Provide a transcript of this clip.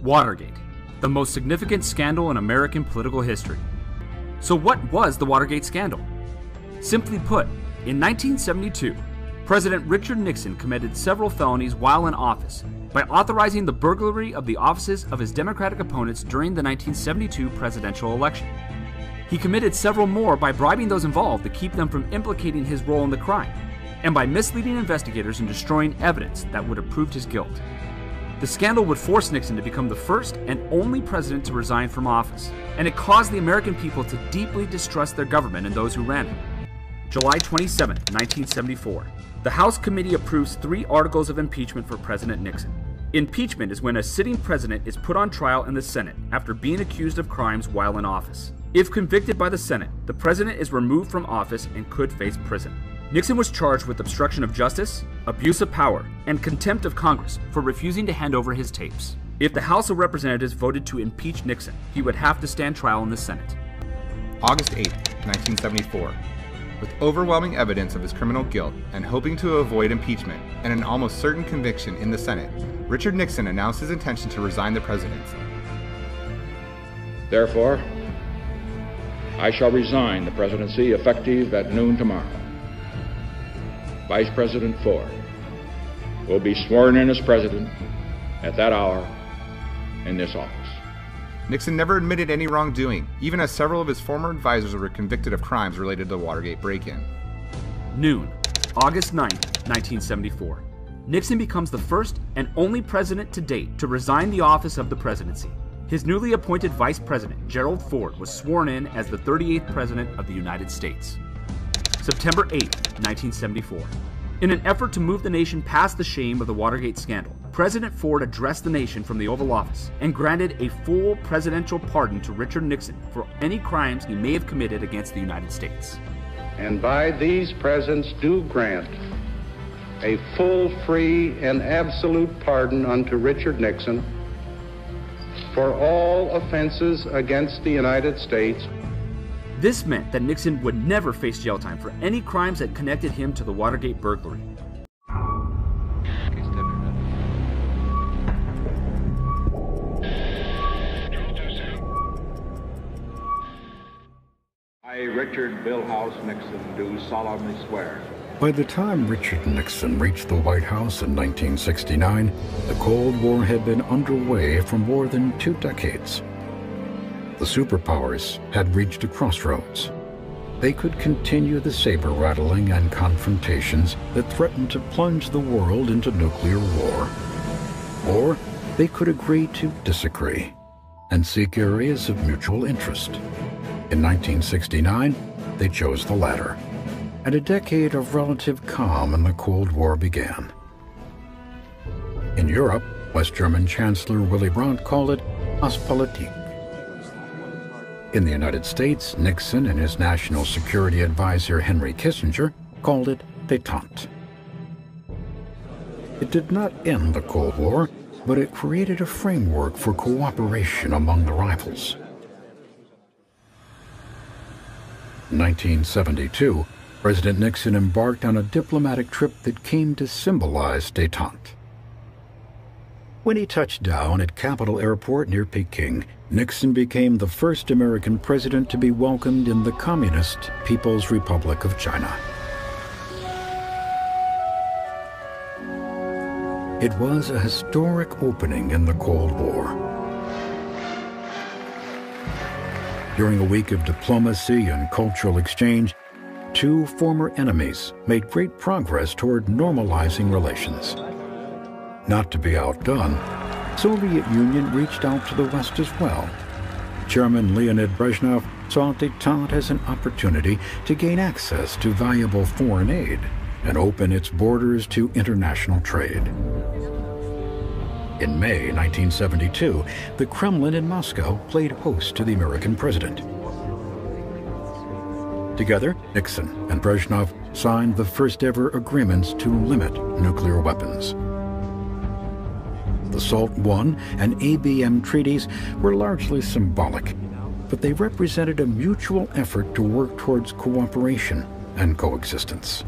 Watergate, the most significant scandal in American political history. So what was the Watergate scandal? Simply put, in 1972, President Richard Nixon committed several felonies while in office by authorizing the burglary of the offices of his Democratic opponents during the 1972 presidential election. He committed several more by bribing those involved to keep them from implicating his role in the crime, and by misleading investigators and destroying evidence that would have proved his guilt. The scandal would force Nixon to become the first and only president to resign from office, and it caused the American people to deeply distrust their government and those who ran it. July 27, 1974. The House committee approves 3 articles of impeachment for President Nixon. Impeachment is when a sitting president is put on trial in the Senate after being accused of crimes while in office. If convicted by the Senate, the president is removed from office and could face prison. Nixon was charged with obstruction of justice, abuse of power, and contempt of Congress for refusing to hand over his tapes. If the House of Representatives voted to impeach Nixon, he would have to stand trial in the Senate. August 8, 1974. With overwhelming evidence of his criminal guilt and hoping to avoid impeachment and an almost certain conviction in the Senate, Richard Nixon announced his intention to resign the presidency. Therefore, I shall resign the presidency effective at noon tomorrow. Vice President Ford will be sworn in as president at that hour in this office. Nixon never admitted any wrongdoing, even as several of his former advisors were convicted of crimes related to the Watergate break-in. Noon, August 9, 1974. Nixon becomes the first and only president to date to resign the office of the presidency. His newly appointed vice president, Gerald Ford, was sworn in as the 38th president of the United States. September 8, 1974. In an effort to move the nation past the shame of the Watergate scandal, President Ford addressed the nation from the Oval Office and granted a full presidential pardon to Richard Nixon for any crimes he may have committed against the United States. And by these presents do grant a full, free, and absolute pardon unto Richard Nixon for all offenses against the United States. This meant that Nixon would never face jail time for any crimes that connected him to the Watergate burglary. I, Richard Billhouse Nixon, do solemnly swear. By the time Richard Nixon reached the White House in 1969, the Cold War had been underway for more than 2 decades. The superpowers had reached a crossroads. They could continue the saber-rattling and confrontations that threatened to plunge the world into nuclear war. Or they could agree to disagree and seek areas of mutual interest. In 1969, they chose the latter, and a decade of relative calm in the Cold War began. In Europe, West German Chancellor Willy Brandt called it Ostpolitik. In the United States, Nixon and his national security advisor Henry Kissinger called it détente. It did not end the Cold War, but it created a framework for cooperation among the rivals. In 1972, President Nixon embarked on a diplomatic trip that came to symbolize détente. When he touched down at Capitol Airport near Peking, Nixon became the first American president to be welcomed in the Communist People's Republic of China. It was a historic opening in the Cold War. During a week of diplomacy and cultural exchange, 2 former enemies made great progress toward normalizing relations. Not to be outdone, Soviet Union reached out to the West as well. Chairman Leonid Brezhnev saw détente as an opportunity to gain access to valuable foreign aid and open its borders to international trade. In May 1972, the Kremlin in Moscow played host to the American president. Together, Nixon and Brezhnev signed the first-ever agreements to limit nuclear weapons. The SALT I and ABM treaties were largely symbolic, but they represented a mutual effort to work towards cooperation and coexistence.